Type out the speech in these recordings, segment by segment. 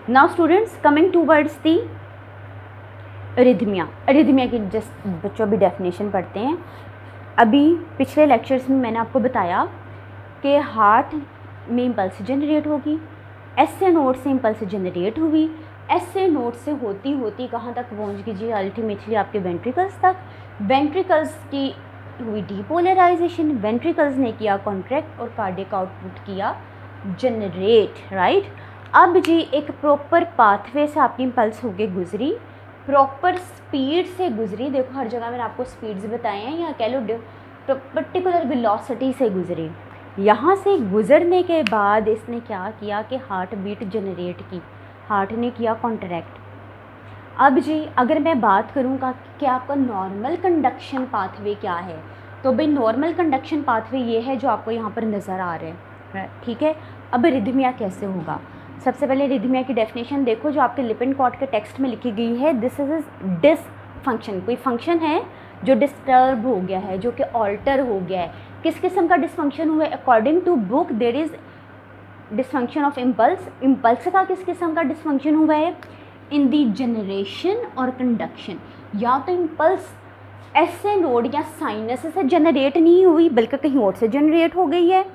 Now students coming towards the arrhythmia. Arrhythmia की just बच्चों भी डेफिनेशन पढ़ते हैं। अभी पिछले लेक्चर्स में मैंने आपको बताया कि हार्ट में इम्पल्स जनरेट होगी, एसए नोड से इम्पल्स जनरेट हुई, एसए नोड से होती होती कहाँ तक पहुँच गई जी, अल्टीमेटली आपके वेंट्रिकल्स तक। वेंट्रिकल्स की हुई डीपोलराइजेशन, वेंट्रिकल्स ने किया कॉन्ट्रैक्ट और कार्डियक आउटपुट किया जनरेट, राइट। अब जी एक प्रॉपर पाथवे से आपकी इम्पल्स होके गुजरी, प्रॉपर स्पीड से गुजरी। देखो हर जगह मैंने आपको स्पीड्स बताए हैं, या कह लो पर्टिकुलर वेलोसिटी से गुजरी। यहाँ से गुजरने के बाद इसने क्या किया कि हार्ट बीट जनरेट की, हार्ट ने किया कॉन्ट्रैक्ट। अब जी अगर मैं बात करूँगा कि आपका नॉर्मल कंडक्शन पाथवे क्या है, तो भाई नॉर्मल कंडक्शन पाथवे ये है जो आपको यहाँ पर नज़र आ रहे हैं, ठीक है। अब रिदमिया कैसे होगा, सबसे पहले रिदमिया की डेफिनेशन देखो जो आपके लिपिनकॉट के टेक्स्ट में लिखी गई है। दिस इज डिसफंक्शन, कोई फंक्शन है जो डिस्टर्ब हो गया है, जो कि ऑल्टर हो गया है। किस किस्म का डिसफंक्शन हुआ है? According to book there is dysfunction of impulse. Impulse का किस किस्म का डिसफंक्शन हुआ है? इन दी जनरेशन और कंडक्शन। या तो इम्पल्स एसए नोड या साइनस से जनरेट नहीं हुई बल्कि कहीं और से जनरेट हो गई है,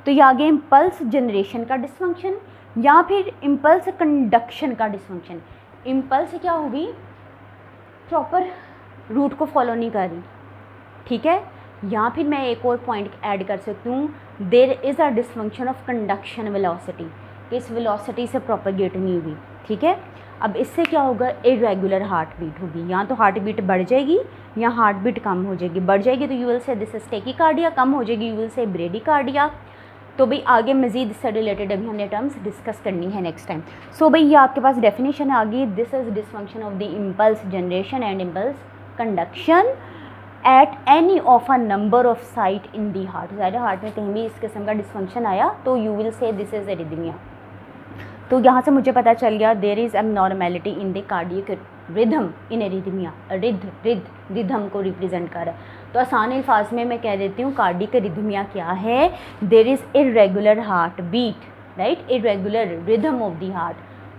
तो ये आगे इम्पल्स जनरेशन का डिसफंक्शन, या फिर इम्पल्स कंडक्शन का डिसफंक्शन। इम्पल्स क्या होगी? प्रॉपर रूट को फॉलो नहीं कर रही, ठीक है। या फिर मैं एक और पॉइंट ऐड कर सकती हूँ, there is a dysfunction of conduction velocity, इस वेलोसिटी से प्रोपेगेट नहीं हुई, ठीक है। अब इससे क्या होगा? इरेगुलर हार्ट बीट होगी, या तो हार्ट बीट बढ़ जाएगी या हार्ट बीट कम हो जाएगी। बढ़ जाएगी तो यू विल से दिस इज टैकीकार्डिया, कम हो जाएगी यू विल से ब्रेडीकार्डिया। तो भाई आगे मजीद इससे रिलेटेड अभी हमने टर्म्स डिस्कस करनी है नेक्स्ट टाइम। सो भाई ये आपके पास डेफिनेशन आ गई, this is dysfunction of the impulse generation and impulse conduction at any of a number of site in the heart. ज़्यादा हार्ट में कहीं भी इस किस्म का डिसफंक्शन आया तो यू विल से दिस इज एरिथमिया। तो यहाँ से मुझे पता चल गया there is abnormality in the cardiac rhythm in arrhythmia. Rhythm को रिप्रेजेंट कर रहा है। तो आसान अल्फाज में मैं कह देती हूँ कार्डियक रिदमिया क्या है? There is irregular heart beat, right, irregular rhythm of the heart,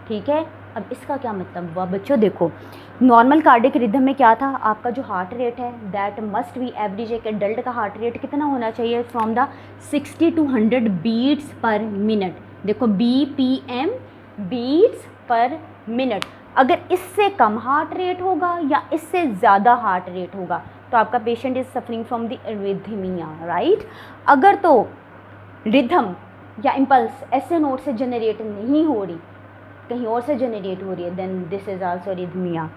ठीक है। अब इसका क्या मतलब हुआ बच्चों? देखो नॉर्मल कार्डियक रिदम में क्या था, आपका जो हार्ट रेट है दैट मस्ट बी एवरेज। एक एडल्ट का हार्ट रेट कितना होना चाहिए? From the 60 to 100 beats per minute. देखो BPM बीट्स पर मिनट। अगर इससे कम हार्ट रेट होगा या इससे ज़्यादा हार्ट रेट होगा तो आपका patient is suffering from the arrhythmia, right. अगर तो रिदम या इम्पल्स ऐसे नोट से जनरेट नहीं हो रही, कहीं और से जनरेट हो रही है, then this is also arrhythmia.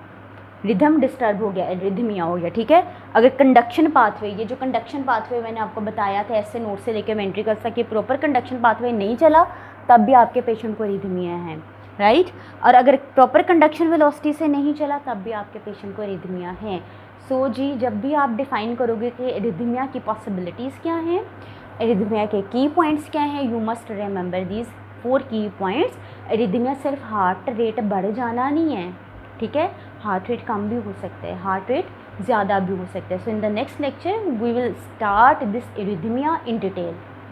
Rhythm disturb हो गया, रिदमिया हो गया, ठीक है। अगर कंडक्शन पाथवे, ये जो कंडक्शन पाथवे मैंने आपको बताया था ऐसे नोट से लेकर वेंट्रिकल्स तक, ये प्रॉपर कंडक्शन पाथवे नहीं चला तब भी आपके पेशेंट को रिदमिया है, राइट। और अगर प्रॉपर कंडक्शन वेलोसिटी से नहीं चला तब भी आपके पेशेंट को रिदमिया है। सो जी जब भी आप डिफाइन करोगे कि रिदमिया की पॉसिबिलिटीज़ क्या हैं, रिदमिया के की पॉइंट्स क्या हैं, यू मस्ट रिमेंबर दीज 4 की पॉइंट्स। रिदमिया सिर्फ हार्ट रेट बढ़ जाना नहीं है, ठीक है, हार्ट रेट कम भी हो सकता है, हार्ट रेट ज़्यादा भी हो सकता है। So in the next lecture we will start dysrhythmia in detail.